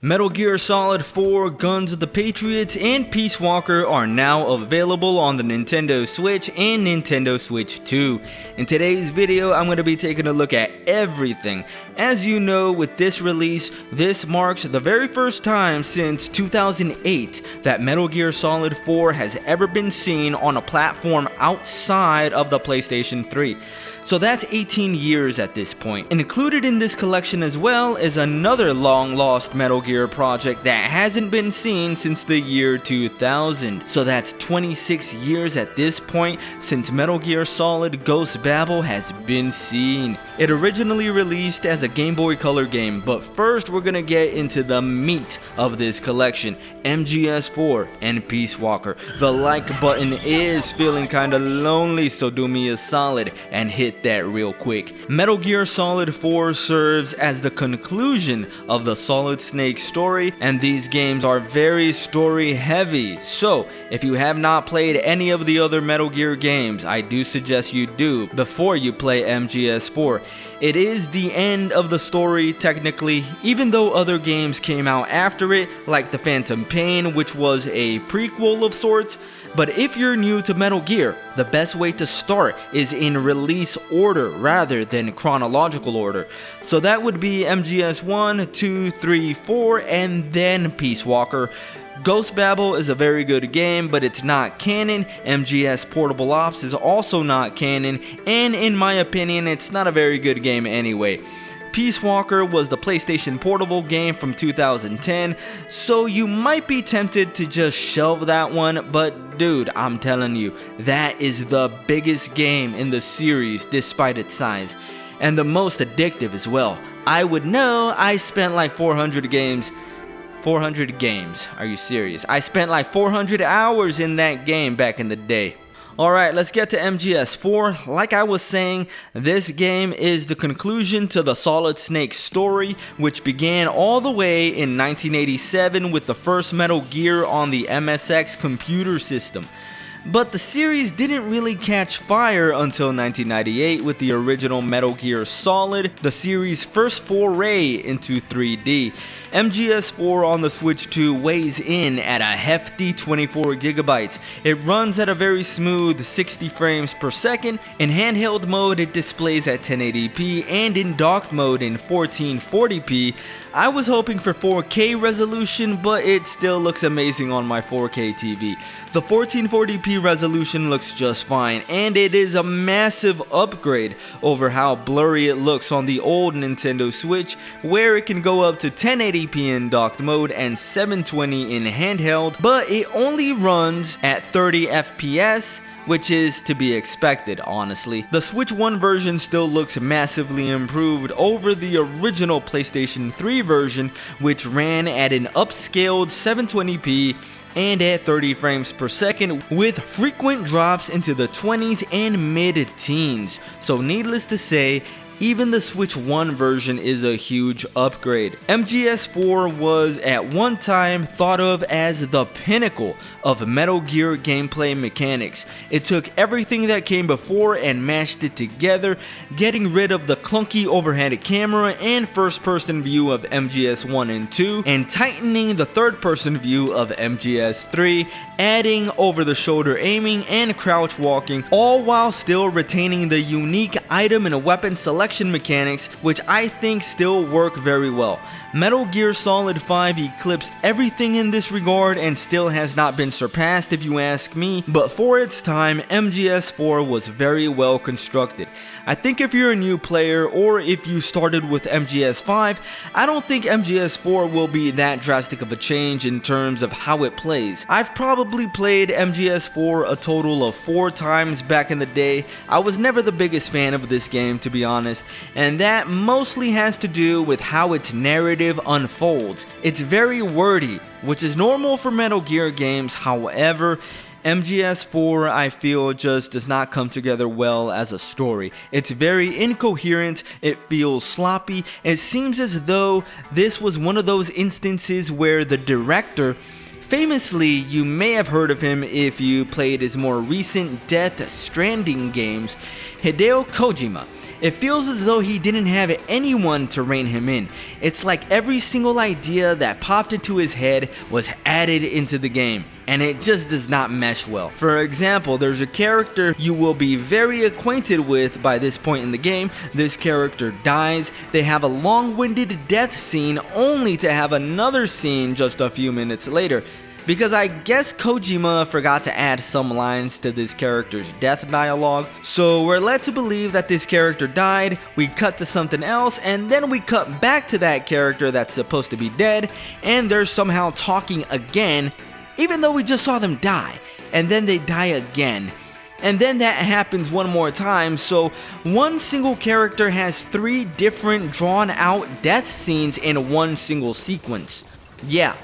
Metal Gear Solid 4 Guns of the Patriots and Peace Walker are now available on the Nintendo Switch and Nintendo Switch 2. In today's video, I'm going to be taking a look at everything. As you know, with this release, this marks the very first time since 2008 that Metal Gear Solid 4 has ever been seen on a platform outside of the PlayStation 3. So that's 18 years at this point. And included in this collection as well is another long-lost Metal Gear project that hasn't been seen since the year 2000. So that's 26 years at this point since Metal Gear Solid Ghost Babel has been seen. It originally released as a Game Boy Color game, but first we're gonna get into the meat of this collection, MGS4 and Peace Walker. The like button is feeling kinda lonely, so do me a solid and hit that real quick. Metal Gear Solid 4 serves as the conclusion of the Solid Snake story, and these games are very story heavy. So if you have not played any of the other Metal Gear games, I do suggest you do before you play MGS4. It is the end of the story technically, even though other games came out after it, like the Phantom Pain, which was a prequel of sorts. But if you're new to Metal Gear, the best way to start is in release order rather than chronological order. So that would be MGS1, 2, 3, 4, and then Peace Walker. Ghost Babel is a very good game, but it's not canon. MGS Portable Ops is also not canon, and in my opinion, it's not a very good game anyway. Peace Walker was the PlayStation Portable game from 2010, so you might be tempted to just shelve that one, but dude, I'm telling you, that is the biggest game in the series despite its size, and the most addictive as well. I would know. I spent like 400 games. Are you serious? I spent like 400 hours in that game back in the day. Alright, let's get to MGS4. Like I was saying, this game is the conclusion to the Solid Snake story, which began all the way in 1987 with the first Metal Gear on the MSX computer system. But the series didn't really catch fire until 1998 with the original Metal Gear Solid, the series' first foray into 3D. MGS4 on the Switch 2 weighs in at a hefty 24 gigabytes. It runs at a very smooth 60 frames per second. In handheld mode, it displays at 1080p, and in docked mode in 1440p. I was hoping for 4K resolution, but it still looks amazing on my 4K TV. The 1440p resolution looks just fine, and it is a massive upgrade over how blurry it looks on the old Nintendo Switch, where it can go up to 1080p in docked mode and 720 in handheld, but it only runs at 30 FPS, which is to be expected, honestly. The Switch 1 version still looks massively improved over the original PlayStation 3 version, which ran at an upscaled 720p and at 30 frames per second with frequent drops into the 20s and mid-teens. So needless to say, even the Switch 1 version is a huge upgrade. MGS4 was at one time thought of as the pinnacle of Metal Gear gameplay mechanics. It took everything that came before and mashed it together, getting rid of the clunky overhead camera and first-person view of MGS1 and 2, and tightening the third-person view of MGS3, adding over-the-shoulder aiming and crouch walking, all while still retaining the unique item and weapon selection mechanics, which I think still work very well. Metal Gear Solid 5 eclipsed everything in this regard and still has not been surpassed if you ask me, but for its time, MGS4 was very well constructed. I think if you're a new player or if you started with MGS5, I don't think MGS4 will be that drastic of a change in terms of how it plays. I've probably played MGS4 a total of 4 times back in the day. I was never the biggest fan of this game, to be honest, and that mostly has to do with how its narrative unfolds. It's very wordy, which is normal for Metal Gear games. However, MGS4 I feel just does not come together well as a story. It's very incoherent, it feels sloppy. It seems as though this was one of those instances where the director, famously, you may have heard of him if you played his more recent Death Stranding games, Hideo Kojima. It feels as though he didn't have anyone to rein him in. It's like every single idea that popped into his head was added into the game, and it just does not mesh well. For example, there's a character you will be very acquainted with by this point in the game. This character dies, they have a long-winded death scene only to have another scene just a few minutes later. Because I guess Kojima forgot to add some lines to this character's death dialogue. So we're led to believe that this character died, we cut to something else, and then we cut back to that character that's supposed to be dead, and they're somehow talking again, even though we just saw them die, and then they die again. And then that happens one more time, so one single character has 3 different drawn out death scenes in one single sequence. Yeah.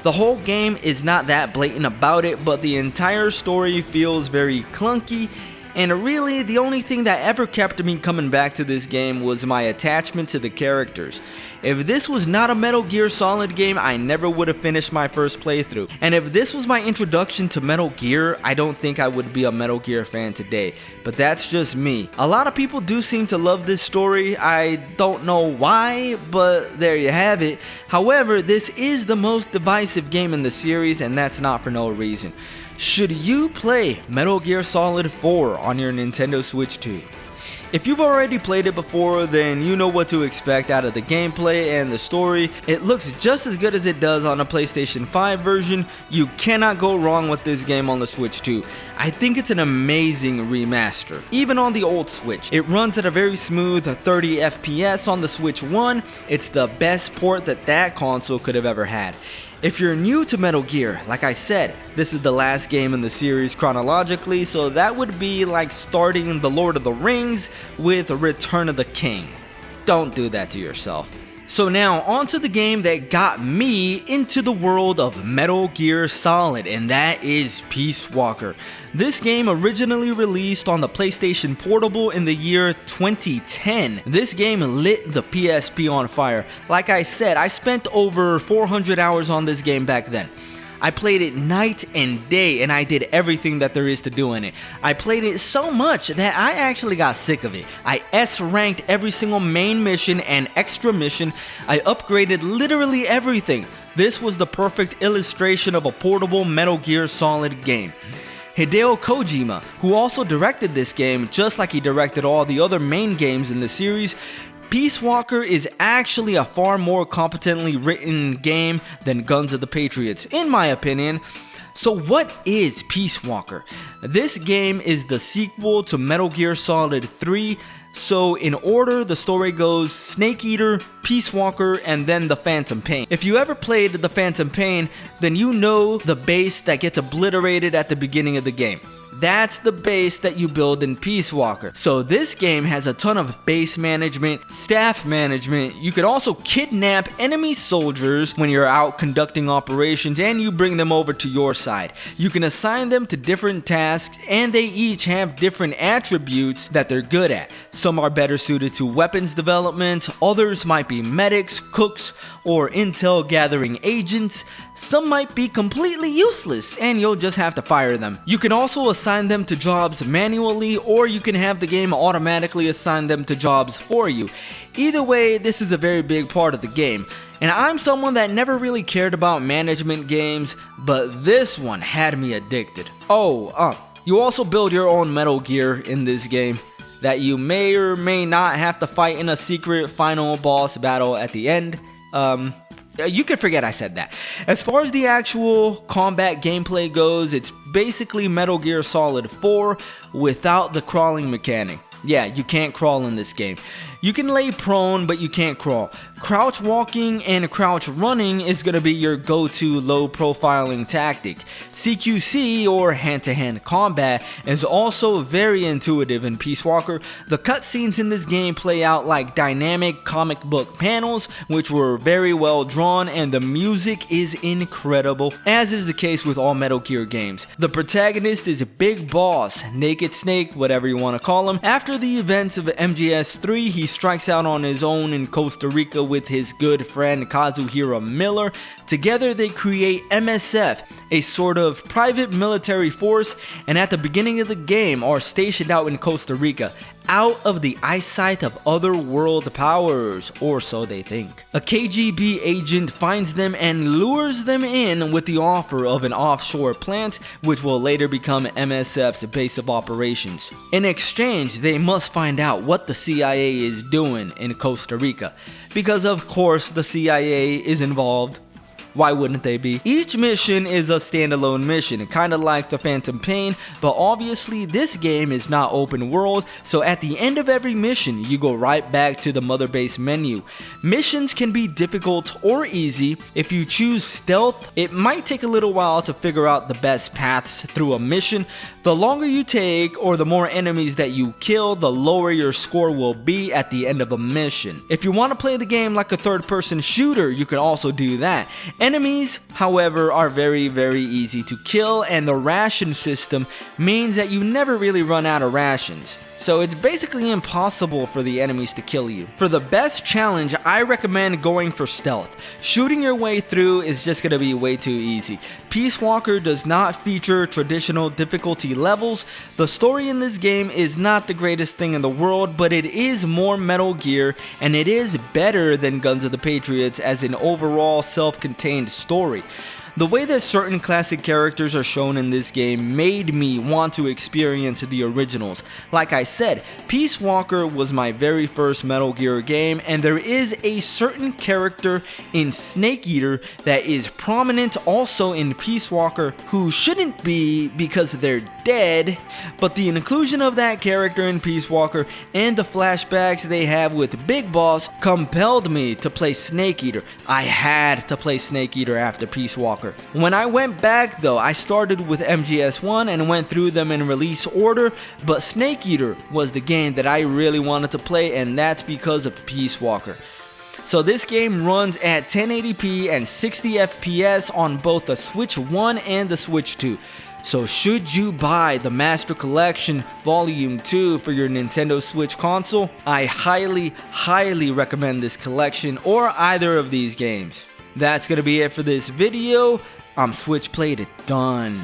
The whole game is not that blatant about it, but the entire story feels very clunky, and really the only thing that ever kept me coming back to this game was my attachment to the characters. If this was not a Metal Gear Solid game, I never would have finished my first playthrough. And if this was my introduction to Metal Gear, I don't think I would be a Metal Gear fan today. But that's just me. A lot of people do seem to love this story. I don't know why, but there you have it. However, this is the most divisive game in the series, and that's not for no reason. Should you play Metal Gear Solid 4 on your Nintendo Switch 2? If you've already played it before, then you know what to expect out of the gameplay and the story. It looks just as good as it does on a PlayStation 5 version. You cannot go wrong with this game on the Switch 2. I think it's an amazing remaster. Even on the old Switch, it runs at a very smooth 30 FPS on the Switch 1. It's the best port that console could have ever had. If you're new to Metal Gear, like I said, this is the last game in the series chronologically, so that would be like starting The Lord of the Rings with Return of the King. Don't do that to yourself. So now, on to the game that got me into the world of Metal Gear Solid, and that is Peace Walker. This game originally released on the PlayStation Portable in the year 2010. This game lit the PSP on fire. Like I said, I spent over 400 hours on this game back then. I played it night and day, and I did everything that there is to do in it. I played it so much that I actually got sick of it. I S-ranked every single main mission and extra mission. I upgraded literally everything. This was the perfect illustration of a portable Metal Gear Solid game. Hideo Kojima, who also directed this game just like he directed all the other main games in the series, Peace Walker is actually a far more competently written game than Guns of the Patriots, in my opinion. So what is Peace Walker? This game is the sequel to Metal Gear Solid 3. So in order, the story goes Snake Eater, Peace Walker, and then the Phantom Pain. If you ever played the Phantom Pain, then you know the base that gets obliterated at the beginning of the game. That's the base that you build in Peace Walker. So this game has a ton of base management, staff management. You could also kidnap enemy soldiers when you're out conducting operations, and you bring them over to your side. You can assign them to different tasks, and they each have different attributes that they're good at. Some are better suited to weapons development, others might be medics, cooks, or intel gathering agents. Some might be completely useless, and you'll just have to fire them. You can also assign them to jobs manually, or you can have the game automatically assign them to jobs for you. Either way, this is a very big part of the game. And I'm someone that never really cared about management games, but this one had me addicted. You also build your own Metal Gear in this game that you may or may not have to fight in a secret final boss battle at the end. You can forget I said that. As far as the actual combat gameplay goes, it's basically Metal Gear Solid 4 without the crawling mechanic. Yeah, you can't crawl in this game. You can lay prone, but you can't crawl. Crouch walking and crouch running is going to be your go-to low profiling tactic. CQC, or hand-to-hand combat, is also very intuitive in Peace Walker. The cutscenes in this game play out like dynamic comic book panels, which were very well drawn, and the music is incredible, as is the case with all Metal Gear games. The protagonist is a big boss, Naked Snake, whatever you want to call him. After the events of MGS4, he strikes out on his own in Costa Rica with his good friend Kazuhira Miller. Together they create MSF, a sort of private military force, and at the beginning of the game are stationed out in Costa Rica. out of the eyesight of other world powers, or so they think. A KGB agent finds them and lures them in with the offer of an offshore plant, which will later become MSF's base of operations. In exchange, they must find out what the CIA is doing in Costa Rica, because of course the CIA is involved. Why wouldn't they be? Each mission is a standalone mission, kinda like the Phantom Pain, but obviously this game is not open world, so at the end of every mission, you go right back to the mother base menu. Missions can be difficult or easy. If you choose stealth, it might take a little while to figure out the best paths through a mission. The longer you take, or the more enemies that you kill, the lower your score will be at the end of a mission. If you want to play the game like a third-person shooter, you can also do that. Enemies, however, are very easy to kill, and the ration system means that you never really run out of rations. So it's basically impossible for the enemies to kill you. For the best challenge, I recommend going for stealth. Shooting your way through is just gonna be way too easy. Peace Walker does not feature traditional difficulty levels. The story in this game is not the greatest thing in the world, but it is more Metal Gear, and it is better than Guns of the Patriots as an overall self-contained story. The way that certain classic characters are shown in this game made me want to experience the originals. Like I said, Peace Walker was my very first Metal Gear game, and there is a certain character in Snake Eater that is prominent also in Peace Walker who shouldn't be because they're dead, but the inclusion of that character in Peace Walker and the flashbacks they have with Big Boss compelled me to play Snake Eater. I had to play Snake Eater after Peace Walker. When I went back though, I started with MGS1 and went through them in release order, but Snake Eater was the game that I really wanted to play, and that's because of Peace Walker. So this game runs at 1080p and 60 FPS on both the Switch 1 and the Switch 2. So should you buy the Master Collection Volume 2 for your Nintendo Switch console, I highly recommend this collection or either of these games. That's gonna be it for this video. I'm SwitchPlayed, done.